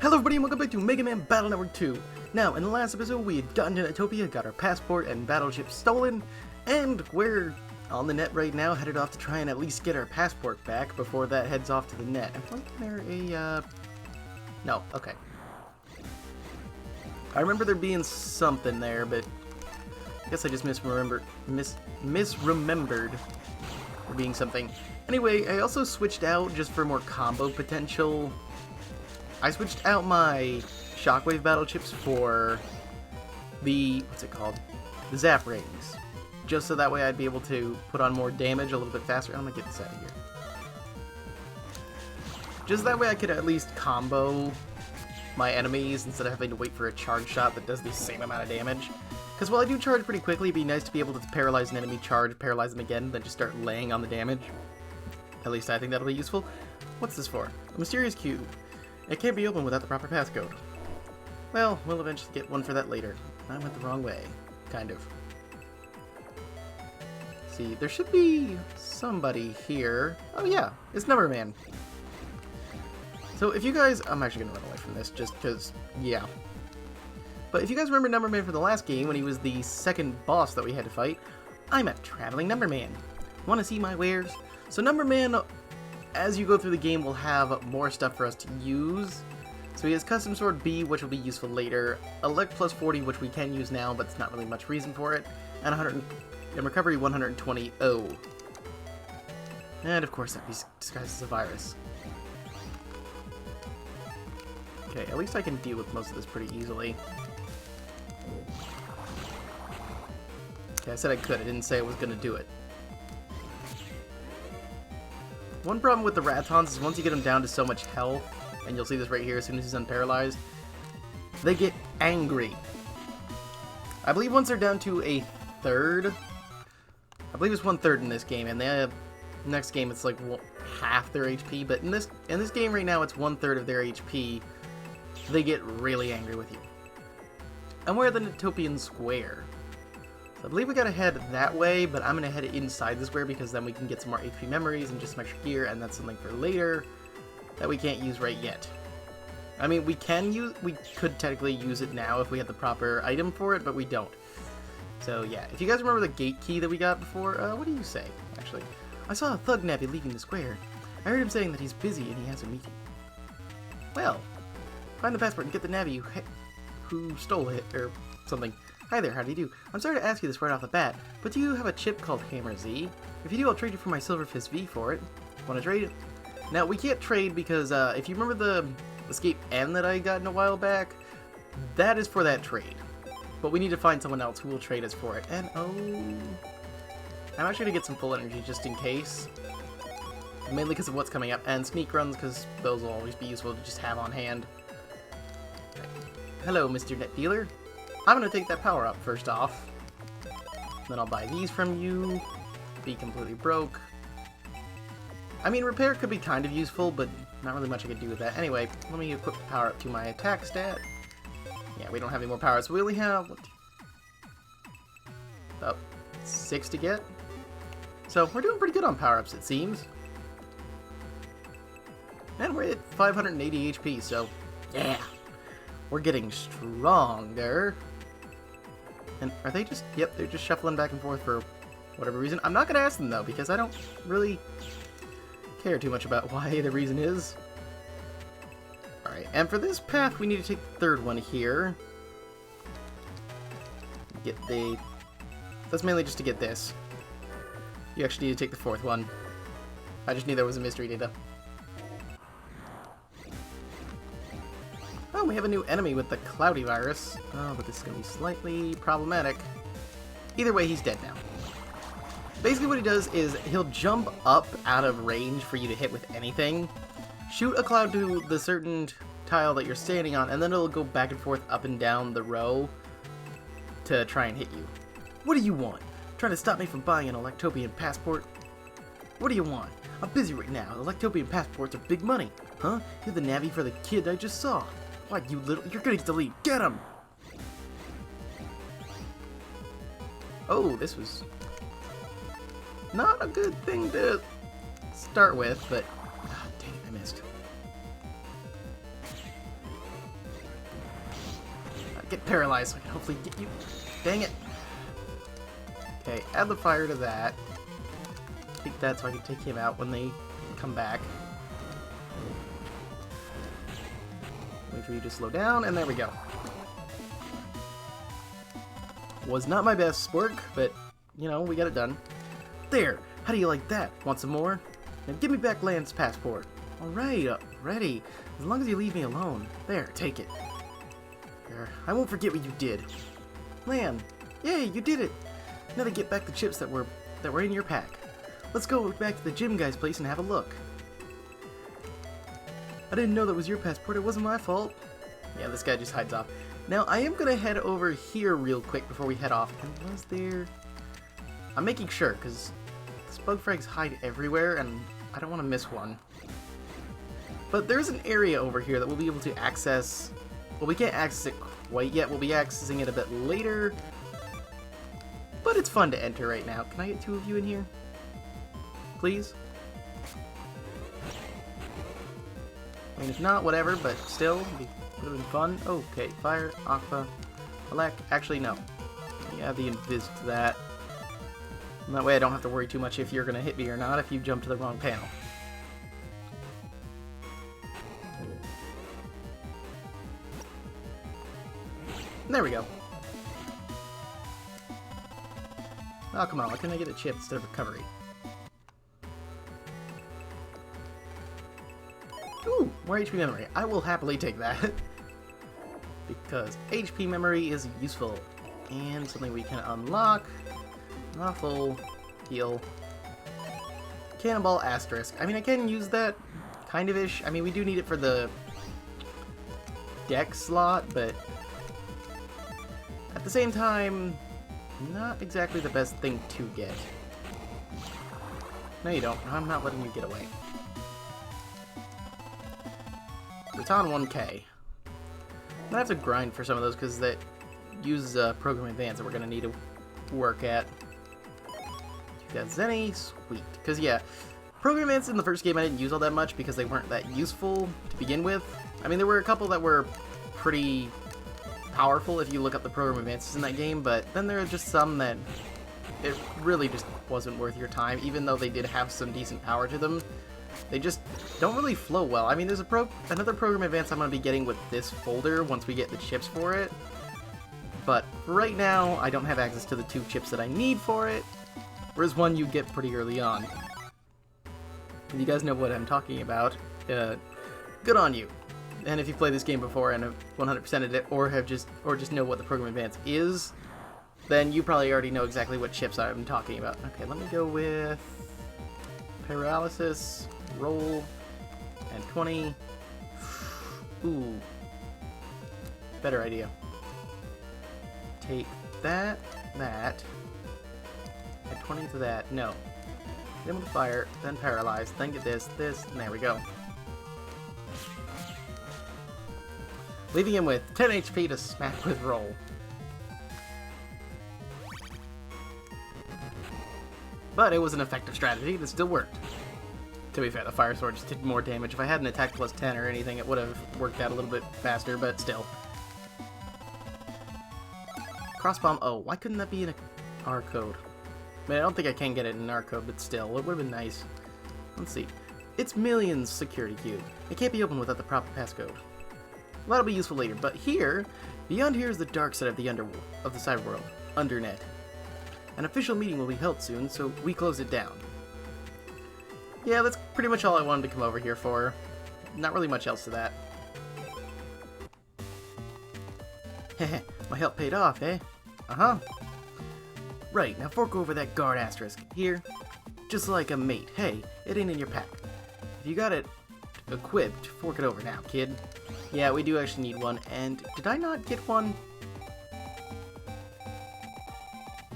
Hello everybody and welcome back to Megaman Battle Network 2. Now, in the last episode we had gotten to Utopia, got our passport and battleship stolen, and we're on the net right now, headed off to try and at least get our passport back before that heads off to the net. And wasn't there a, no, okay. I remember there being something there, but I guess I just misremembered there being something. Anyway, I also switched out, just for more combo potential, I switched out my shockwave battleships for the, what's it called? The zap rings. Just so that way I'd be able to put on more damage a little bit faster. I'm gonna get this out of here. Just that way I could at least combo my enemies instead of having to wait for a charge shot that does the same amount of damage. Because while I do charge pretty quickly, it'd be nice to be able to paralyze an enemy, charge, paralyze them again, then just start laying on the damage. At least I think that'll be useful. What's this for? A mysterious cube. It can't be opened without the proper passcode. Well, we'll eventually get one for that later. I went the wrong way. Kind of. See, there should be somebody here. Oh yeah, it's Numberman. So if you guys... I'm actually going to run away from this just because, yeah. But if you guys remember Numberman from the last game when he was the second boss that we had to fight, I'm a traveling Numberman. Want to see my wares? So Numberman, as you go through the game, will have more stuff for us to use. So he has Custom Sword B, which will be useful later, Elect plus 40, which we can use now, but it's not really much reason for it, and Recovery 120 O. And of course that disguises a virus. Okay, at least I can deal with most of this pretty easily. Okay, I said I could, I didn't say I was going to do it. One problem with the Ratons is once you get them down to so much health, and you'll see this right here as soon as he's unparalyzed, they get angry. I believe once they're down to a third, I believe it's 1/3 in this game, and the next game it's like half their HP, but in this game right now it's 1/3 of their HP. They get really angry with you. And we're at the Utopian Square. So I believe we gotta head that way, but I'm gonna head inside the square because then we can get some more HP memories and just some extra gear, and that's something for later that we can't use right yet. I mean, we could technically use it now if we had the proper item for it, but we don't. So yeah, if you guys remember the gate key that we got before, what do you say, actually? I saw a thug navvy leaving the square. I heard him saying that he's busy and he has a meeting. Well, find the passport and get the navvy who stole it, or something. Hi there, how do you do? I'm sorry to ask you this right off the bat, but do you have a chip called Hammer Z? If you do, I'll trade you for my Silver Fist V for it. Want to trade it? Now, we can't trade because, if you remember the Escape N that I got in a while back, that is for that trade. But we need to find someone else who will trade us for it. And, oh... I'm actually going to get some full energy just in case. Mainly because of what's coming up. And sneak runs, because those will always be useful to just have on hand. Hello, Mr. Net Dealer. I'm going to take that power up first off. Then I'll buy these from you. Be completely broke. I mean, repair could be kind of useful, but not really much I could do with that. Anyway, let me equip the power up to my attack stat. Yeah, we don't have any more power, so we only have about 6 to get. So we're doing pretty good on power-ups, it seems. And we're at 580 HP, so yeah, we're getting stronger. And are they just, yep, they're just shuffling back and forth for whatever reason. I'm not going to ask them, though, because I don't really care too much about why the reason is. Alright, and for this path, we need to take the third one here. That's mainly just to get this. You actually need to take the fourth one. I just knew there was a mystery data. Oh, we have a new enemy with the cloudy virus. Oh, but this is going to be slightly problematic. Either way, he's dead now. Basically what he does is he'll jump up out of range for you to hit with anything, shoot a cloud to the certain tile that you're standing on, and then it'll go back and forth up and down the row to try and hit you. What do you want? Trying to stop me from buying an Electopian passport? What do you want? I'm busy right now. Electopian passports are big money. Huh? You're the navvy for the kid I just saw. Why, you little... You're gonna get to leave. Get him! Oh, this was... not a good thing to start with, but... oh, dang it, I missed. get paralyzed so I can hopefully get you. Dang it. Okay, add the fire to that. Take that so I can take him out when they come back. Wait for you to slow down, and there we go. Was not my best work, but, you know, we got it done. There! How do you like that? Want some more? Now give me back Lan's passport. Alright, ready. As long as you leave me alone. There, take it. There, I won't forget what you did. Lan! Yay, you did it! Now to get back the chips that were in your pack. Let's go back to the gym guy's place and have a look. I didn't know that was your passport. It wasn't my fault. Yeah, this guy just hides off. Now, I am going to head over here real quick before we head off. And was there... I'm making sure, because bug frags hide everywhere, and I don't want to miss one. But there's an area over here that we'll be able to access... Well, we can't access it quite yet. We'll be accessing it a bit later. But it's fun to enter right now. Can I get 2 of you in here? Please? I mean, if not, whatever, but still, it would have been fun. Okay, fire, aqua, elect. Actually, no. You add the invis to that. And that way I don't have to worry too much if you're going to hit me or not if you jump to the wrong panel. There we go. Oh, come on. Why couldn't I get a chip instead of recovery? Ooh, more HP memory. I will happily take that. Because HP memory is useful. And something we can unlock. Not full. Heal. Cannonball asterisk. I mean, I can use that. Kind of-ish. I mean, we do need it for the deck slot, but at the same time, not exactly the best thing to get. No, you don't. I'm not letting you get away. Baton 1K. I'm gonna have to grind for some of those because that use Program Advance that we're gonna need to work at. You got Zenny, sweet. Because yeah, Program Advance in the first game I didn't use all that much because they weren't that useful to begin with. I mean, there were a couple that were pretty powerful if you look up the Program Advances in that game, but then there are just some that it really just wasn't worth your time, even though they did have some decent power to them. They just don't really flow well. I mean, there's another Program Advance I'm going to be getting with this folder once we get the chips for it. But right now, I don't have access to the 2 chips that I need for it. Whereas one you get pretty early on. If you guys know what I'm talking about, good on you. And if you played this game before and have 100%ed it, or just know what the Program Advance is, then you probably already know exactly what chips I'm talking about. Okay, let me go with Paralysis, Roll, and 20. Ooh. Better idea. Take that, and 20 to that. No. Then with fire, then paralyze, then get this, and there we go. Leaving him with 10 HP to smack with Roll. But it was an effective strategy that still worked. To be fair, the Fire Sword just did more damage. If I had an attack plus 10 or anything, it would have worked out a little bit faster, but still. Crossbomb, oh, why couldn't that be in a R code? I mean, I don't think I can get it in an R code, but still, it would have been nice. Let's see. It's Millions security cube. It can't be opened without the proper passcode. Well, that'll be useful later, but here, beyond here is the dark side of the underworld, of the cyberworld, undernet. An official meeting will be held soon, so we close it down. Yeah, that's pretty much all I wanted to come over here for. Not really much else to that. Heh, my help paid off, eh? Uh-huh. Right, now fork over that guard asterisk. Here. Just like a mate. Hey, it ain't in your pack. If you got it equipped, fork it over now, kid. Yeah, we do actually need one, and did I not get one?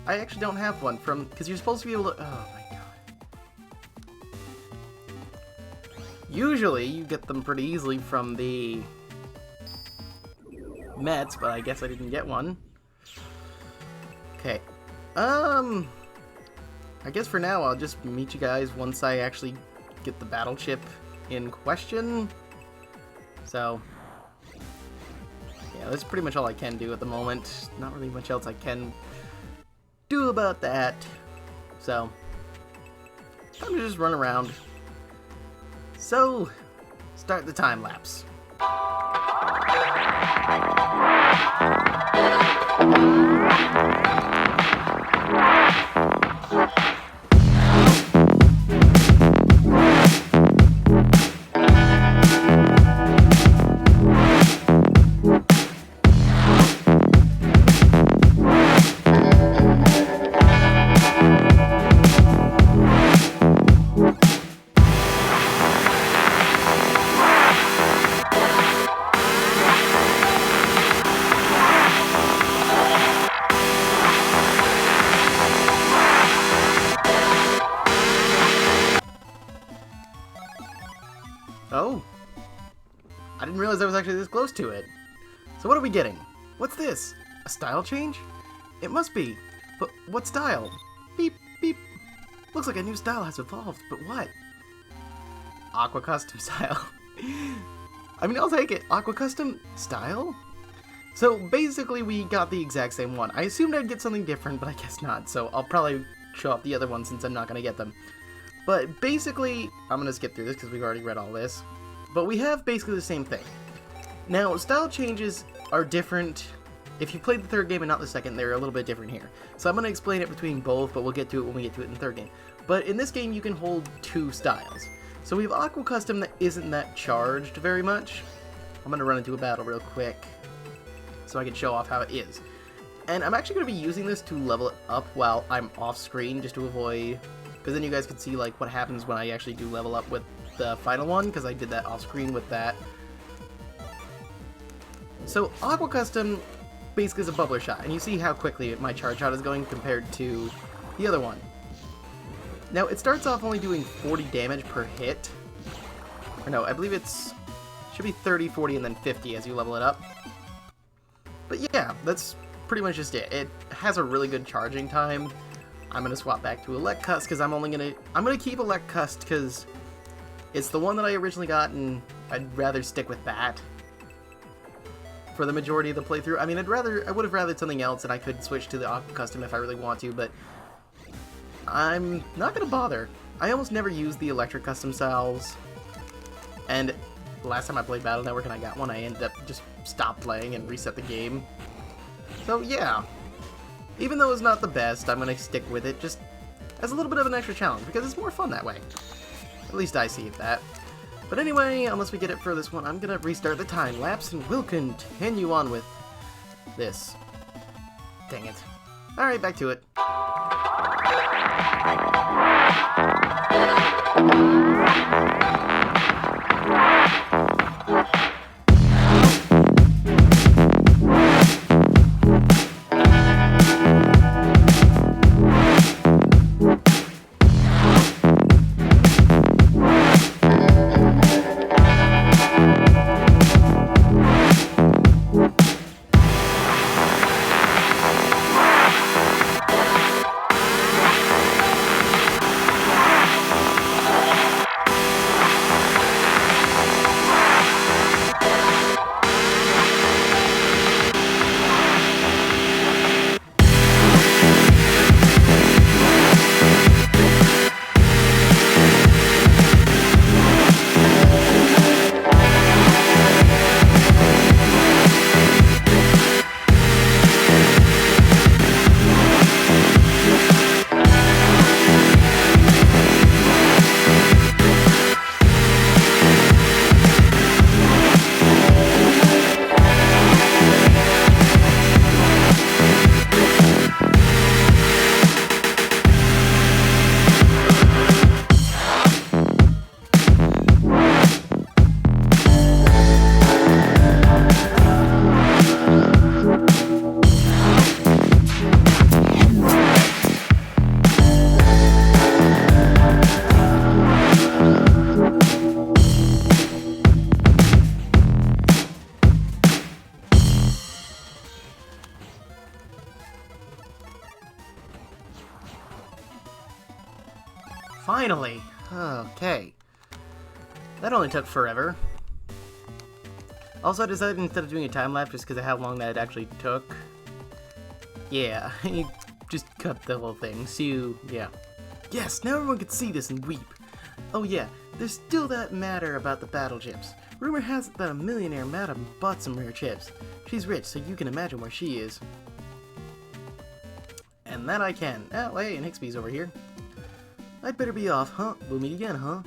I actually don't have one from, because you're supposed to be able to, oh my god. Usually, you get them pretty easily from the Mets, but I guess I didn't get one. Okay. I guess for now, I'll just meet you guys once I actually get the battle chip in question. So, Yeah, that's pretty much all I can do at the moment. Not really much else I can do about that. So, time to just run around. So, start the time lapse. Oh, I didn't realize I was actually this close to it. So what are we getting? What's this? A style change? It must be. But what style? Beep, beep. Looks like a new style has evolved, but what? Aqua Custom style. I mean, I'll take it. Aqua Custom style? So basically we got the exact same one. I assumed I'd get something different, but I guess not. So I'll probably show off the other one since I'm not going to get them. But basically, I'm going to skip through this because we've already read all this. But we have basically the same thing. Now, style changes are different. If you played the third game and not the second, they're a little bit different here. So I'm going to explain it between both, but we'll get to it when we get to it in the third game. But in this game, you can hold two styles. So we have Aqua Custom that isn't that charged very much. I'm going to run into a battle real quick so I can show off how it is. And I'm actually going to be using this to level it up while I'm off screen, just to avoid... because then you guys can see like what happens when I actually do level up with the final one, because I did that off screen with that. So Aqua Custom basically is a bubbler shot, and you see how quickly my charge shot is going compared to the other one. Now it starts off only doing 40 damage per hit. Or no, I believe should be 30, 40, and then 50 as you level it up. But yeah, that's pretty much just it. It has a really good charging time. I'm gonna swap back to Elect Cust because I'm gonna keep Elect Cust because it's the one that I originally got, and I'd rather stick with that for the majority of the playthrough. I mean, I would have rathered something else, and I could switch to the Aqua Custom if I really want to, but I'm not gonna bother. I almost never use the Electric Custom styles, and the last time I played Battle Network and I got one, I ended up just stopped playing and reset the game. So yeah. Even though it's not the best, I'm going to stick with it just as a little bit of an extra challenge, because it's more fun that way. At least I see it that. But anyway, unless we get it for this one, I'm going to restart the time lapse, and we'll continue on with this. Dang it. Alright, back to it. Finally! Okay. That only took forever. Also, I decided instead of doing a time lapse, just because of how long that actually took, yeah, you just cut the whole thing. So, yeah. Yes, now everyone can see this and weep. Oh yeah, there's still that matter about the battle chips. Rumor has it that a millionaire madam bought some rare chips. She's rich, so you can imagine where she is. And that I can. Oh, hey, and Hixby's over here. I'd better be off, huh? We'll meet again, huh?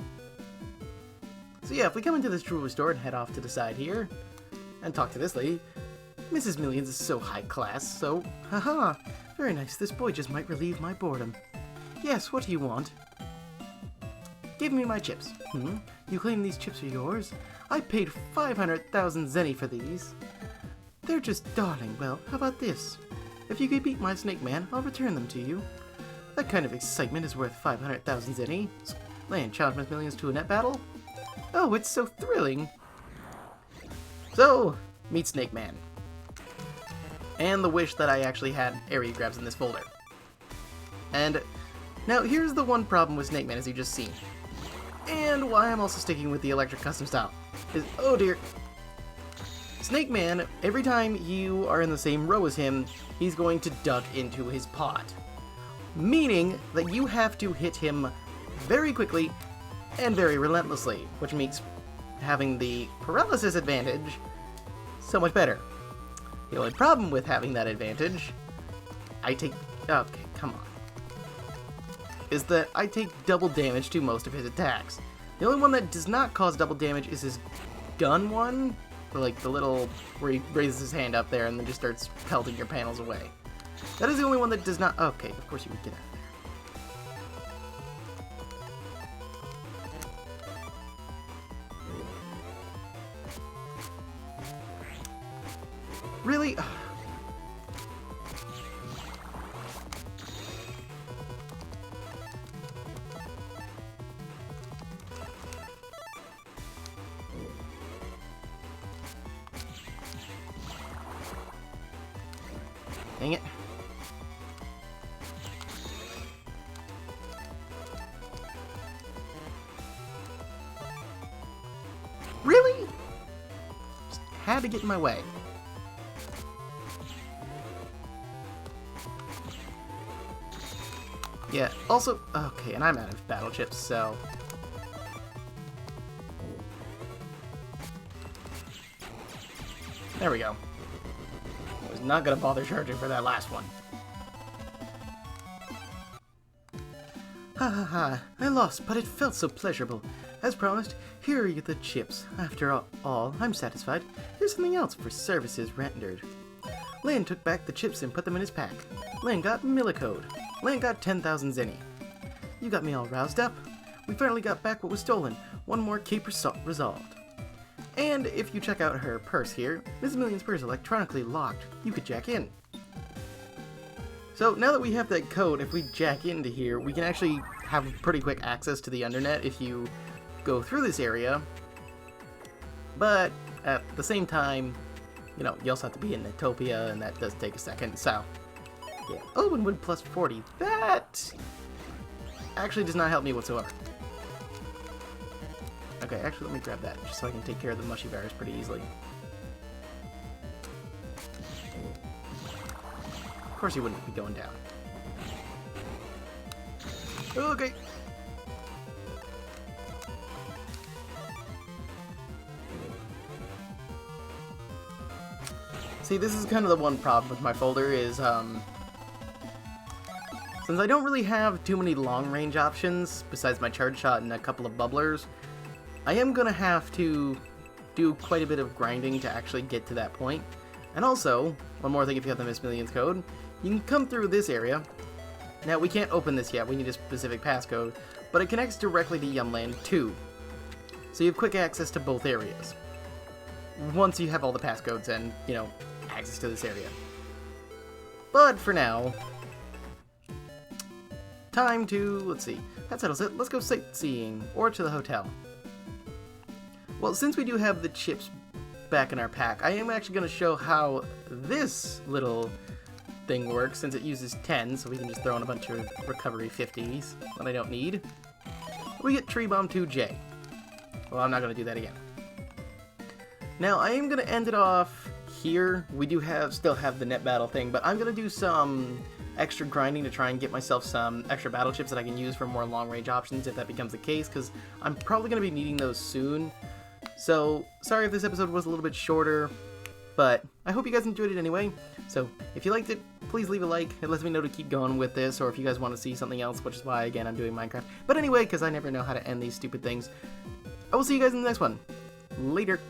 So yeah, if we come into this jewelry store and head off to the side here, and talk to this lady, Mrs. Millions is so high class, so, haha, very nice, this boy just might relieve my boredom. Yes, what do you want? Give me my chips. You claim these chips are yours? I paid 500,000 zenny for these. They're just darling. Well, how about this? If you could beat my snake man, I'll return them to you. That kind of excitement is worth 500,000 zenny. Land, challenge Miss Millions to a net battle? Oh, it's so thrilling. So, meet Snake Man. And the wish that I actually had area grabs in this folder. And now here's the one problem with Snake Man, as you just seen. And why I'm also sticking with the electric custom style. Is, oh dear. Snake Man, every time you are in the same row as him, he's going to duck into his pot. Meaning that you have to hit him very quickly and very relentlessly, which makes having the paralysis advantage so much better. The only problem with having that advantage, okay, come on, is that I take double damage to most of his attacks. The only one that does not cause double damage is his gun one, like the little where he raises his hand up there and then just starts pelting your panels away. That is the only one that does not. Okay, of course you would get out of there. Really? Dang it. Really? Just had to get in my way. Yeah, also, okay, and I'm out of battle chips, so... There we go. I was not gonna bother charging for that last one. Ha ha ha, I lost, but it felt so pleasurable. As promised, here are the chips. After all, I'm satisfied. Here's something else for services rendered. Lan took back the chips and put them in his pack. Lan got millicode. Lan got 10,000 zenny. You got me all roused up. We finally got back what was stolen. One more cape resolved. And if you check out her purse here, Ms. Million's purse electronically locked. You could jack in. So now that we have that code, if we jack into here, we can actually have pretty quick access to the undernet if you go through this area. But at the same time, you know, you also have to be in Netopia, and that does take a second, so... Yeah. Oh, and wood plus 40. That actually does not help me whatsoever. Okay, actually, let me grab that, just so I can take care of the mushy virus pretty easily. Of course he wouldn't be going down. Okay. See, this is kind of the one problem with my folder is, since I don't really have too many long-range options, besides my charge shot and a couple of bubblers, I am going to have to do quite a bit of grinding to actually get to that point. And also, one more thing if you have the Miss Millions code, you can come through this area. Now, we can't open this yet, we need a specific passcode, but it connects directly to Yumland 2. So you have quick access to both areas. Once you have all the passcodes and, you know, access to this area. But for now, time to, let's see, that settles it. Let's go sightseeing, or to the hotel. Well, since we do have the chips back in our pack, I am actually going to show how this little thing works, since it uses 10, so we can just throw in a bunch of recovery 50s that I don't need. We get Tree Bomb 2J. Well, I'm not going to do that again. Now, I am going to end it off here. We do still have the net battle thing, but I'm going to do some extra grinding to try and get myself some extra battle chips that I can use for more long-range options if that becomes the case, because I'm probably going to be needing those soon. So, sorry if this episode was a little bit shorter, but I hope you guys enjoyed it anyway. So, if you liked it, please leave a like. It lets me know to keep going with this, or if you guys want to see something else, which is why, again, I'm doing Minecraft. But anyway, because I never know how to end these stupid things, I will see you guys in the next one. Later.